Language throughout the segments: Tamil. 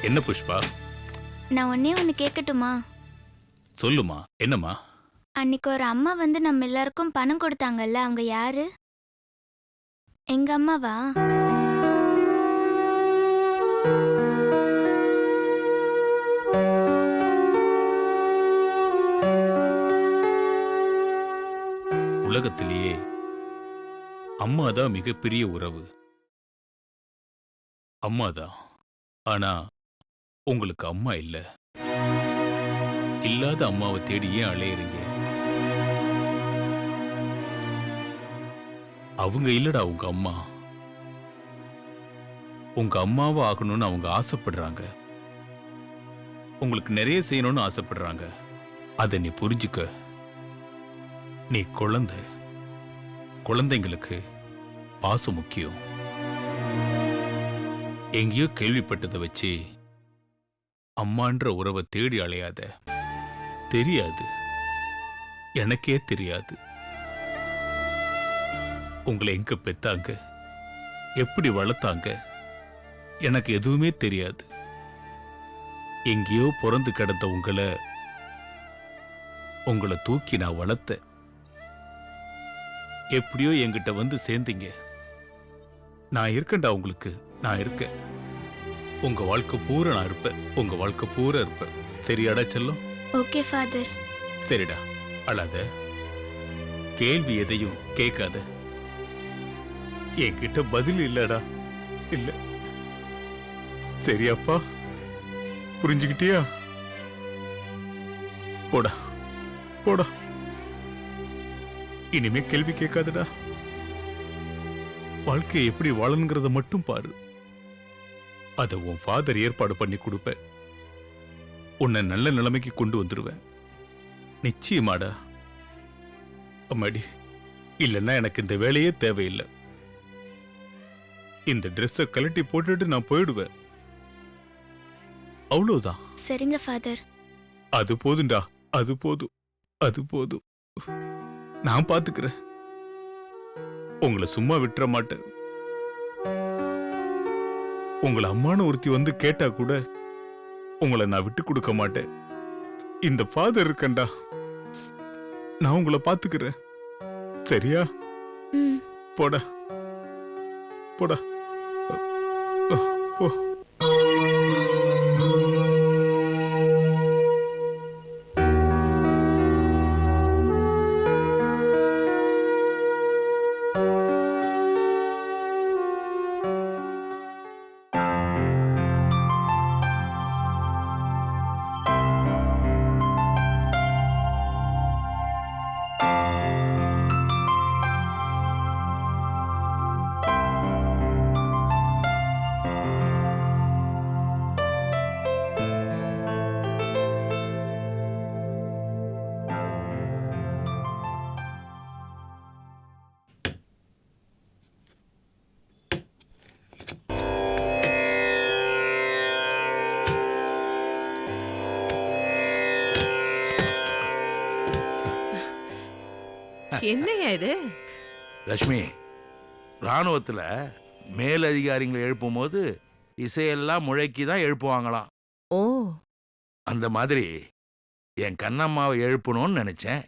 என்ன புஷ்பா? நான் ஒன்னே ஒன்று கேட்கட்டுமா? சொல்லுமா, என்னம்மா? அன்னைக்கு ஒரு அம்மா வந்து நம்ம எல்லாருக்கும் பணம் கொடுத்தாங்கல்ல, அவங்க யாரு? எங்க அம்மாவா? உலகத்திலேயே அம்மாதான் மிகப்பெரிய உறவு. அம்மாதான். ஆனா உங்களுக்கு அம்மா இல்ல. இல்லாத அம்மாவை தேடி ஏன் அலையறீங்க? அவங்க இல்லடா உங்க அம்மா. உங்க அம்மாவா ஆகணும்னு அவங்க ஆசைப்படுறாங்க. உங்களுக்கு நிறைய செய்யணும்னு ஆசைப்படுறாங்க. அதை நீ புரிஞ்சுக்க. நீ குழந்தை. குழந்தைங்களுக்கு பாசம் முக்கியம். எங்கேயோ கேள்விப்பட்டதை வச்சு அம்மான்ற உறவை தேடி அலையாத. தெரியாது, எனக்கே தெரியாது. உங்களை எங்க பெத்தாங்க, எப்படி வளர்த்தாங்க, எனக்கு எதுவுமே தெரியாது. எங்கேயோ பிறந்து கிடந்த உங்களை தூக்கி நான் வளர்த்தேன். எப்படியோ என்கிட்ட வந்து சேர்ந்தீங்க. நான் இருக்கேன்டா உங்களுக்கு. நான் இருக்கேன். உங்க வாழ்க்கை பூரா நான் இருப்பேன். உங்க வாழ்க்கை பூரா இருப்பேன். சரியாடா செல்லம்? Okay father. சரிடா, அழாத. கேள்வி எதையும் கேட்காத. என்கிட்ட பதில் இல்லடா. இல்ல. சரியாப்பா? புரிஞ்சுக்கிட்டியா? போடா போடா. இனிமே கேள்வி கேட்காதடா. வாழ்க்கையை எப்படி வாழணுங்கிறத மட்டும் பாரு. அத உன் ஃபாதர் ஏற்பாடு பண்ணி கொடுப்ப. உன்னை நல்ல நிலைமைக்கு கொண்டு வந்துருவேன். நிச்சயமாடா. அம்மாடி, இல்லைன்னா எனக்கு இந்த வேலையே தேவையில்லை. இந்த ட்ரெஸ்ஸை கழட்டி போட்டுட்டு நான் போயிடுவேன். அவ்வளவுதான். சரிங்க ஃபாதர். அது போதும்டா. அது போதும். அது போதும். நான் பாத்துக்கிறேன். உங்களை சும்மா விட்டுற மாட்டேன். உங்களை அம்மான ஒருத்தி வந்து கேட்டா கூட உங்களை நான் விட்டு கொடுக்க மாட்டேன். இந்த ஃபாதர் இருக்கண்டா, நான் உங்களை பாத்துக்கிறேன். சரியா? ம். போடா போடா. போ. என்னையா இது? லட்சுமி, ராணுவத்துல மேலதிகாரிகளை எழுப்பும் போது இசையெல்லாம் முழக்கி தான் எழுப்புவாங்களாம். ஓ, அந்த மாதிரி என் கண்ணம்மாவை எழுப்பணும்னு நினைச்சேன்.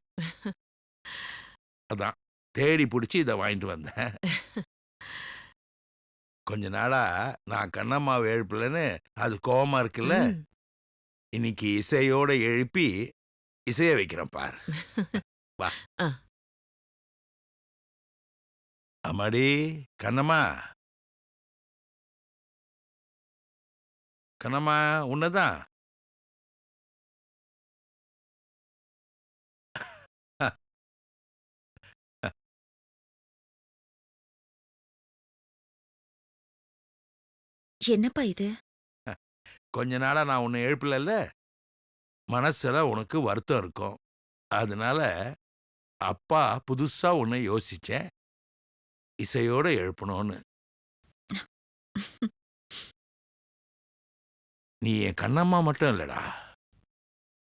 அதான் தேடி பிடிச்சி இதை வாங்கிட்டு வந்தேன். கொஞ்ச நாளா நான் கண்ணம்மாவை எழுப்பலன்னு அது கோவமா இருக்குல்ல. ம். இன்னைக்கு இசையோட எழுப்பி இசைய வைக்கிறேன் பார். வா. ஆ. அம்மாடி கண்ணம்மா, கண்ணம்மா உன்னதான். என்னப்பா இது? கொஞ்ச நாளா நான் உன்னை எழுப்பல. மனசுல உனக்கு வருத்தம் இருக்கும். அதனால அப்பா புதுசா உன்னை யோசிச்சேன். இசையோட எழுப்பணும்னு. நீ என் கண்ணம்மா மட்டும் இல்லடா,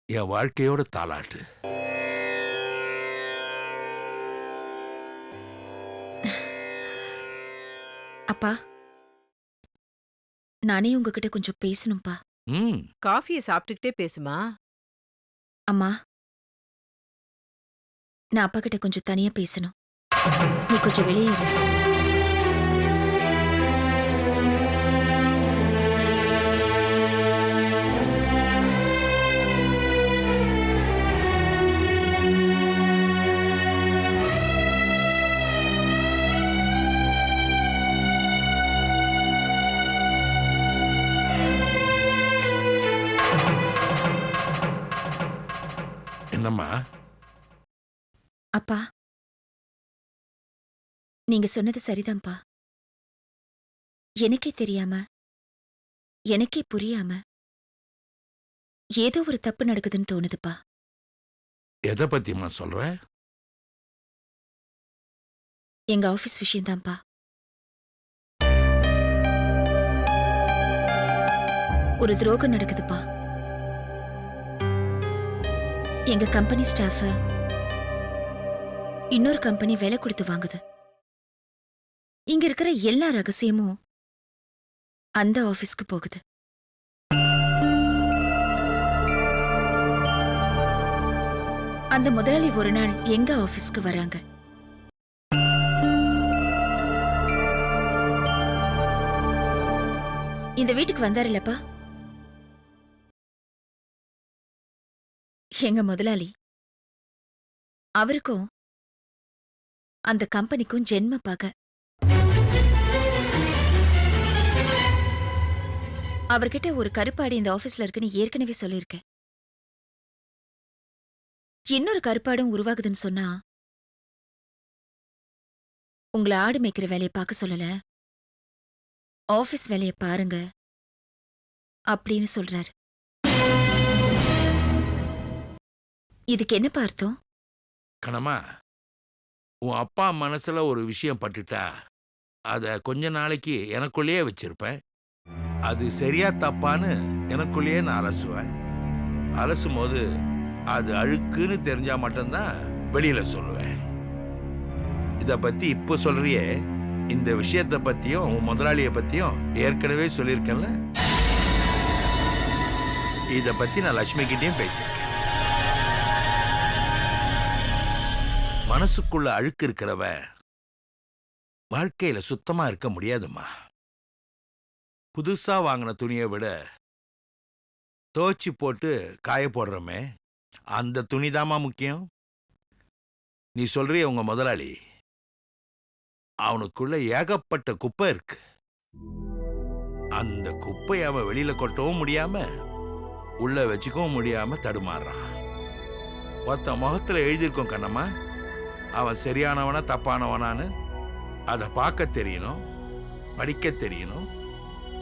என் வாழ்க்கையோட தாலாட்டு. அப்பா, நானே உங்ககிட்ட கொஞ்சம் பேசணும்ப்பா. ம். காஃபியை சாப்பிட்டுக்கிட்டே பேசுமா. அம்மா, நான் அப்பா கிட்ட கொஞ்சம் தனியா பேசணும். நீ கொஞ்சம் வெளியே இரு. என்னம்மா? அப்பா, நீங்க சொன்னது சரிதான்ப்பா. எனக்கே தெரியாம, எனக்கே புரியாம ஏதோ ஒரு தப்பு நடக்குதுன்னு தோணுதுப்பா. எதை பத்திம்மா சொல்ற? எங்க ஆபீஸ் விஷயம்தான்ப்பா. ஒரு துரோகம் நடக்குதுப்பா. எங்க கம்பெனி ஸ்டாஃப இன்னொரு கம்பெனி வேலை கொடுத்து வாங்குது. இங்க இருக்கிற எல்லா ரகசியமும் அந்த ஆபீஸ்க்கு போகுது. அந்த முதலாளி ஒரு நாள் எங்க ஆபீஸ்க்கு வராங்க. இந்த வீட்டுக்கு வந்தாருல்லப்பா, எங்க முதலாளி. அவருக்கும் அந்த கம்பெனிக்கும் ஜென்ம பகை. அவர்கிட்ட ஒரு கருப்பாடு இந்த ஆபீஸ்ல இருக்குன்னு ஏற்கனவே சொல்லியிருக்கேன். இன்னொரு கருப்பாடும் உருவாகுதுன்னு சொன்னா உங்களை ஆடு மேய்க்கிற வேலையை பார்க்க சொல்லல, ஆபீஸ் வேலையை பாருங்க அப்படின்னு சொல்றாரு. இதுக்கு என்னப்பா அர்த்தம்? கணமா, உன் அப்பா மனசுல ஒரு விஷயம் பட்டுட்டா அத கொஞ்ச நாளைக்கு எனக்குள்ளேயே வச்சிருப்பேன். அது சரியா தப்பான்னு எனக்குள்ளேயே நான் அலசுவேன். அலசும் போது அது அழுக்குன்னு தெரிஞ்சா மட்டும்தான் வெளியில சொல்லுவேன். இத பத்தி இப்போ சொல்றியே, இந்த விஷயத்தை பத்தியும் உன் முதலாளிய பத்தியும் ஏற்கனவே சொல்லியிருக்கேன்ல. இத பத்தி நான் லட்சுமி கிட்டயும் பேசியிருக்கேன். மனசுக்குள்ள அழுக்கு இருக்கிறவ வாழ்க்கையில சுத்தமா இருக்க முடியாதும்மா. புதுசா வாங்கின துணியை விட துவைச்சு போட்டு காய போடுறோமே, அந்த துணிதாம்மா முக்கியம். நீ சொல்றிய உங்க முதலாளி, அவனுக்குள்ள ஏகப்பட்ட குப்பை இருக்கு. அந்த குப்பையை அவன் வெளியில கொட்டவும் முடியாம உள்ள வச்சுக்கவும் முடியாம தடுமாறுறான். ஒருத்த முகத்துல எழுதியிருக்கோம் கண்ணம்மா, அவன் சரியானவனா தப்பானவனான்னு அதை பார்க்க தெரியணும், படிக்க தெரியணும்,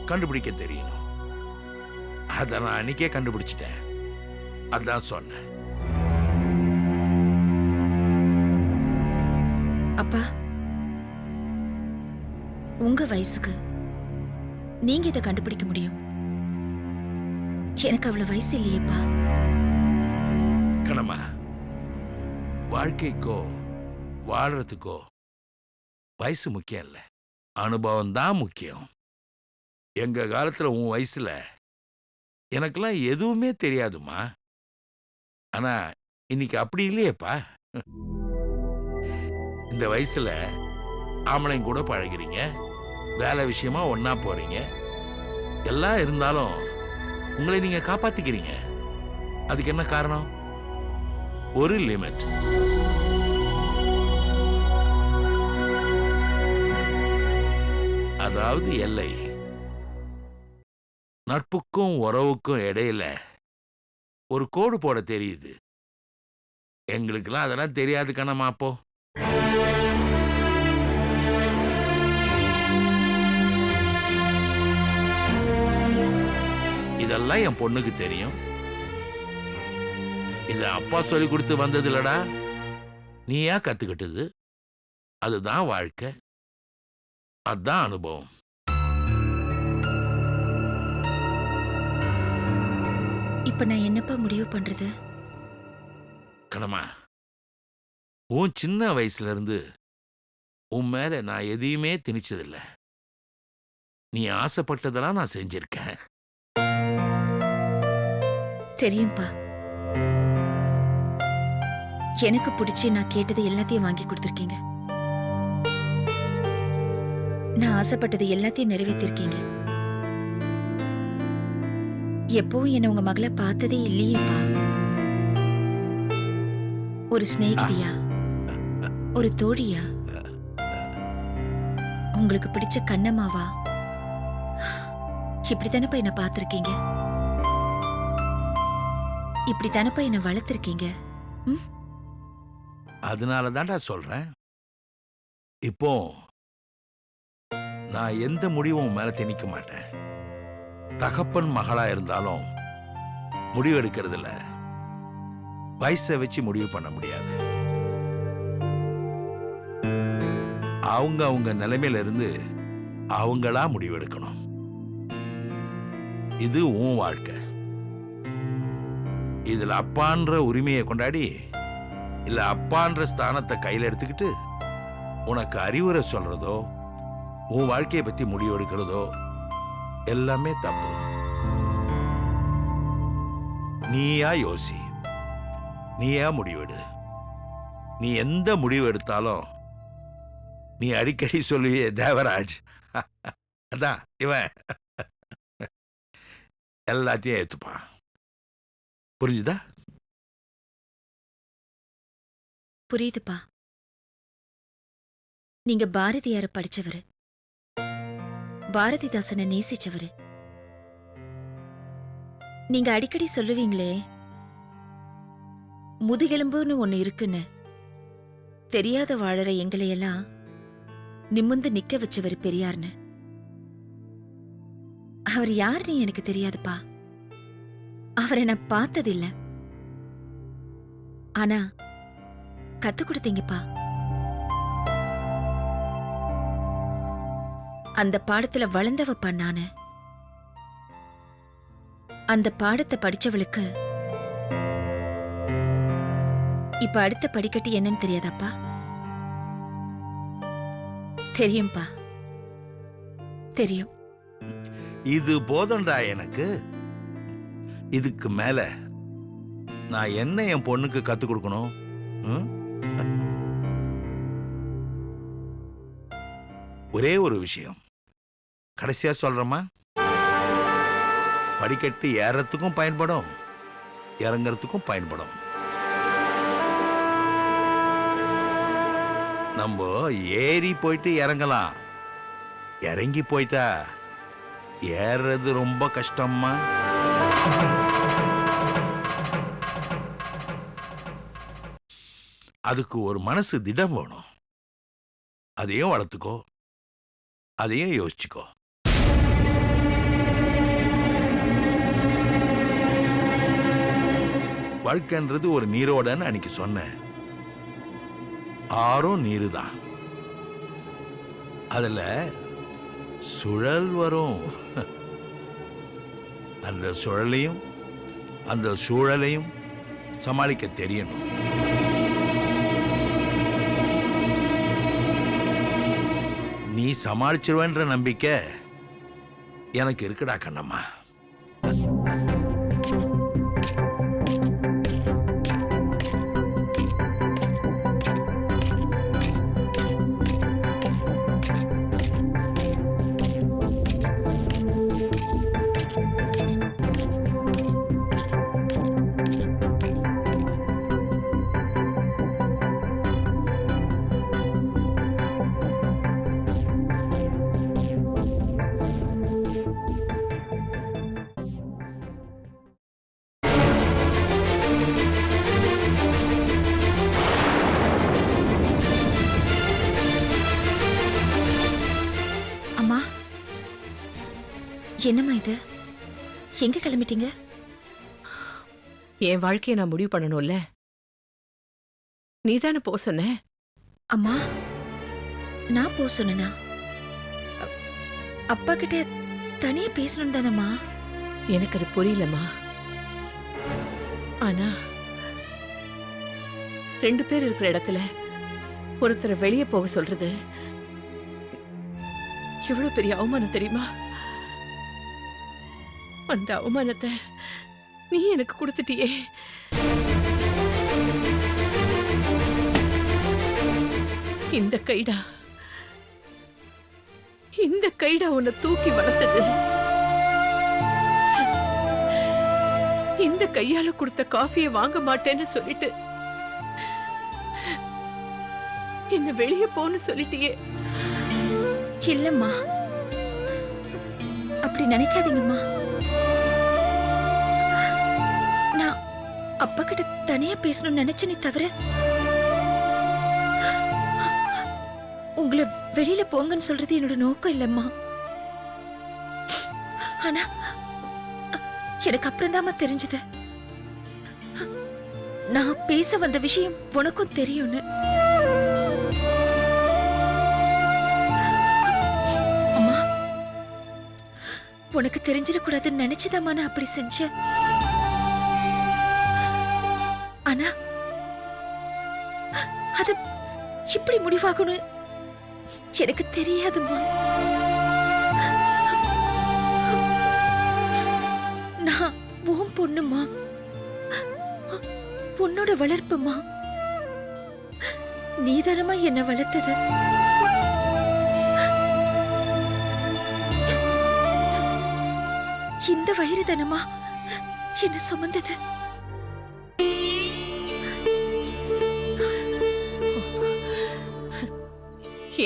கண்டுபிடிக்க தெரியணும். அதை நான் அன்னைக்கே கண்டுபிடிச்சிட்டேன். அதான் சொன்னேன். அப்பா, உங்க வயசுக்கு நீங்க இதை கண்டுபிடிக்க முடியும். எனக்கு அவ்வளவு வயசு இல்லையேப்பா. கணமா, வாழ்க்கைக்கோ வாழ்றதுக்கோ வயசு முக்கியம் இல்லை, அனுபவம் தான் முக்கியம். எங்க காலத்துல உன் வயசுல எனக்கெல்லாம் எதுவுமே தெரியாதுமா. ஆனா இன்னைக்கு அப்படி இல்லையேப்பா. இந்த வயசுல ஆம்பளைங்க கூட பழகிறீங்க, வேலை விஷயமா ஒன்னா போறீங்க. எல்லாம் இருந்தாலும் உங்களை நீங்க காப்பாத்திக்கிறீங்க. அதுக்கு என்ன காரணம்? ஒரு லிமிட். அதாவது எல்லை. நட்புக்கும் உறவுக்கும் இடையில ஒரு கோடு போட தெரியுது. எங்களுக்கெல்லாம் அதெல்லாம் தெரியாது கண்ணம்மா. அப்போ இதெல்லாம் என் பொண்ணுக்கு தெரியும். இது அப்பா சொல்லி கொடுத்து வந்தது இல்லடா, நீயா கத்துக்கிட்டது. அதுதான் வாழ்க்கை, அதுதான் அனுபவம். இப்ப நான் என்னப்பா முடிவு பண்றது? கணமா, உன் சின்ன வயசுல இருந்து உன் மேல நான் எதையுமே திணிச்சதில்லை. நீ ஆசைப்பட்டதெல்லாம் நான் செஞ்சிருக்கேன். தெரியும்பா. எனக்கு பிடிச்சி நான் கேட்டது எல்லாத்தையும் வாங்கி கொடுத்துருக்கீங்க. நான் ஆசைப்பட்டது எல்லாத்தையும் நிறைவேற்றிருக்கீங்க. எப்பவும் என்ன உங்க மகளை பார்த்ததே இல்லையேப்பா. ஒரு சிநேகிதியா, ஒரு தோழியா, உங்களுக்கு பிடிச்ச கண்ணம்மாவா, இப்படித்தானப்பா என்ன பார்த்திருக்கீங்க. இப்படித்தானப்பா என்ன வளர்த்திருக்கீங்க. அதனால தான்டா சொல்றேன். இப்போ நான் எந்த முடிவும் மேல திணிக்க மாட்டேன். தகப்பன் மகளா இருந்தாலும் முடிவு எடுக்கிறதுல வயசை வச்சு முடிவு பண்ண முடியாது. அவங்க அவங்க நிலைமையில இருந்து அவங்களா முடிவு எடுக்கணும். இது உன் வாழ்க்கை. இதுல அப்பான்ற உரிமையை கொண்டாடி இல்ல அப்பான்ற ஸ்தானத்தை கையில எடுத்துக்கிட்டு உனக்கு அறிவுரை சொல்றதோ உன் வாழ்க்கையை பத்தி முடிவு எடுக்கிறதோ எல்லாமே தப்பு. நீயா யோசி, நீயா முடிவெடு. நீ எந்த முடிவு எடுத்தாலும் நீ அடிக்கடி சொல்லுவியே தேவராஜ், அதான் இவன் எல்லாத்தையும் ஏத்துப்பான். புரிஞ்சுதா? புரியுதுப்பா. நீங்க பாரதியார படிச்சவரு, பாரதிதாசனை நேசிச்சவரு. நீங்க அடிக்கடி சொல்லுவீங்களே முதுகெலும்புன்னு ஒண்ணு இருக்குன்னு. தெரியாத வாழற எங்களையெல்லாம் நிமிர்ந்து நிக்க வச்சவர் பெரியார்னு. அவர் யாருன்னு எனக்கு தெரியாதுப்பா. அவரை நான் பார்த்ததில்ல. ஆனா கத்து கொடுத்தீங்கப்பா. அந்த பாடத்துல வளர்ந்தவப்பா நானு. அந்த பாடத்தை படிச்சவளுக்கு இப்ப அடுத்த படிக்கட்டு என்னன்னு தெரியாதாப்பா? தெரியும்பா, தெரியும். இது போதண்டா எனக்கு. இதுக்கு மேல நான் என்ன என் பொண்ணுக்கு கத்து கொடுக்கணும்? ஒரே ஒரு விஷயம் கடைசியா சொல்றமா, படிக்கட்டு ஏறத்துக்கும் பயன்படும், இறங்கறதுக்கும் பயன்படும். நம்ம ஏறி போயிட்டு இறங்கலாம், இறங்கி போயிட்டா ஏறது ரொம்ப கஷ்டம்மா. அதுக்கு ஒரு மனசு திடம் வேணும். அதையும் வளர்த்துக்கோ, அதையும் யோசிச்சுக்கோ. வாழ்க்கைன்றது ஒரு நீரோடன்னு அன்னைக்கு சொன்னேன். ஆறும் நீரு தான். அதுல சுழல் வரும். அந்த சுழலையும் அந்த சூழலையும் சமாளிக்க தெரியணும். நீ சமாளிச்சிருவன்ற நம்பிக்கை எனக்கு இருக்குடா கண்ணம்மா. என்னம்மா இது? எங்க கிளம்பிட்டீங்க? என் வாழ்க்கையை நான் முடிவு பண்ணணும்ல. நீதானே போ சொன்ன. அம்மா, நான் போ சொன்னா? அப்பா கிட்ட தனியா பேசணும் தானம்மா? எனக்கு அது புரியலம்மா. ஆனா 2 பேர் இருக்கிற இடத்துல ஒருத்தரை வெளியே போக சொல்றது எவ்வளவு பெரிய அவமானம் தெரியுமா? அந்த அவமானத்தை நீ எனக்கு கொடுத்துட்டியே. இந்த கைடா, இந்த கைடா உன்னை தூக்கி வளர்த்தது. இந்த கையால கொடுத்த காஃபியை வாங்க மாட்டேன்னு சொல்லிட்டு என்ன வெளியே போன்னு சொல்லிட்டியே. இல்லம்மா, அப்படி நினைக்காதீங்கம்மா. நான் அப்பா கிட்ட தனியா பேசணும்னு நினைச்சேனே தவிர உங்களை வெளியில போங்கன்னு சொல்றது என்னோட நோக்கம் இல்லம்மா. ஆனா எனக்கு அப்புறம்தாம்மா தெரிஞ்சது நான் பேச வந்த விஷயம் உனக்கும் தெரியும்னு. அம்மா, உனக்கு தெரிஞ்சிடக்கூடாதுன்னு நினைச்சுதாம்மா நான் அப்படி செஞ்சேன். ஆனா அது இப்படி முடிவாகணும் எனக்கு தெரியாதும்மா. நான் உன் பொண்ணுமா, பொண்ணோட வளர்ப்புமா. நீதானமா என்ன வளர்த்தது. இந்த வயிறு தானமா என்ன சுமந்தது.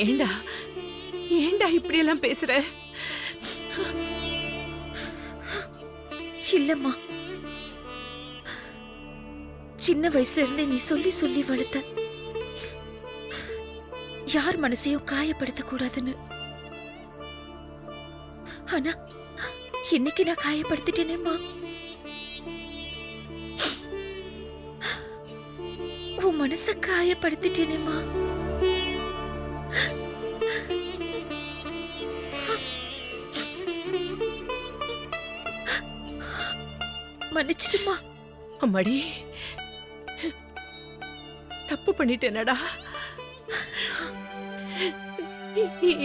ஏண்டா ஏண்டா இப்படி எல்லாம் பேசுற? இல்லம்மா, சின்ன வயசுல இருந்தே நீ சொல்லி சொல்லி வளர்த்த யார் மனசையும் காயப்படுத்த கூடாதுன்னு. ஆனா இன்னைக்கு நான் காயப்படுத்திட்டேனேம்மா. உன் மனச காயப்படுத்திட்டேனேம்மா. மன்னிச்சிடுமா. அம்மாடி, தப்பு பண்ணிட்டேனடா.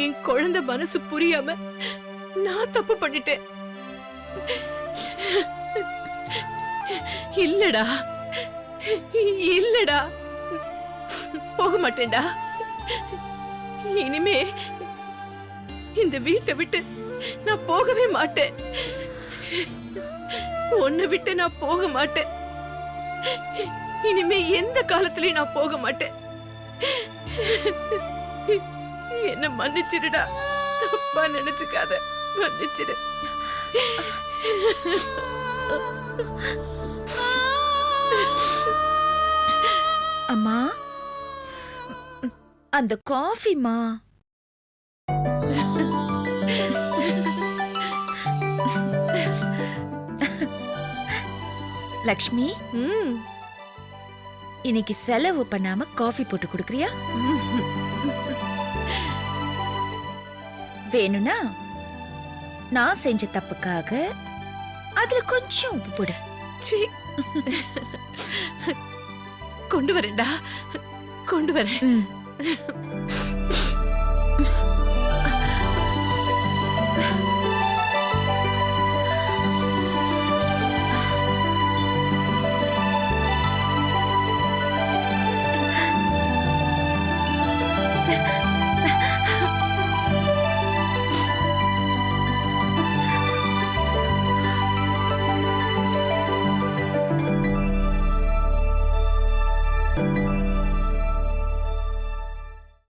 என் குழந்தை மனசு புரியாம நான் தப்பு பண்ணிட்டேன். இல்லடா, இல்லடா, போக மாட்டேன்டா. இனிமே இந்த வீட்டை விட்டு நான் போகவே மாட்டேன். உன்னை விட்டு நான் போக மாட்டேன். இனிமே எந்த காலத்திலயும் நான் போக மாட்டேன். என்ன மன்னிச்சிடுடா. தப்பா நினைச்சுக்காத, மன்னிச்சிடு. அம்மா, அந்த காஃபிமா. லக்ஷ்மி, இன்னைக்கு செலவு பண்ணாம காஃபி போட்டு கொடுக்கறியா? வேணும்னா நான் செஞ்ச தப்புக்காக அதுல கொஞ்சம் உப்பு போடு. சீ. கொண்டு வரேன்டா, கொண்டு வரேன். ம்.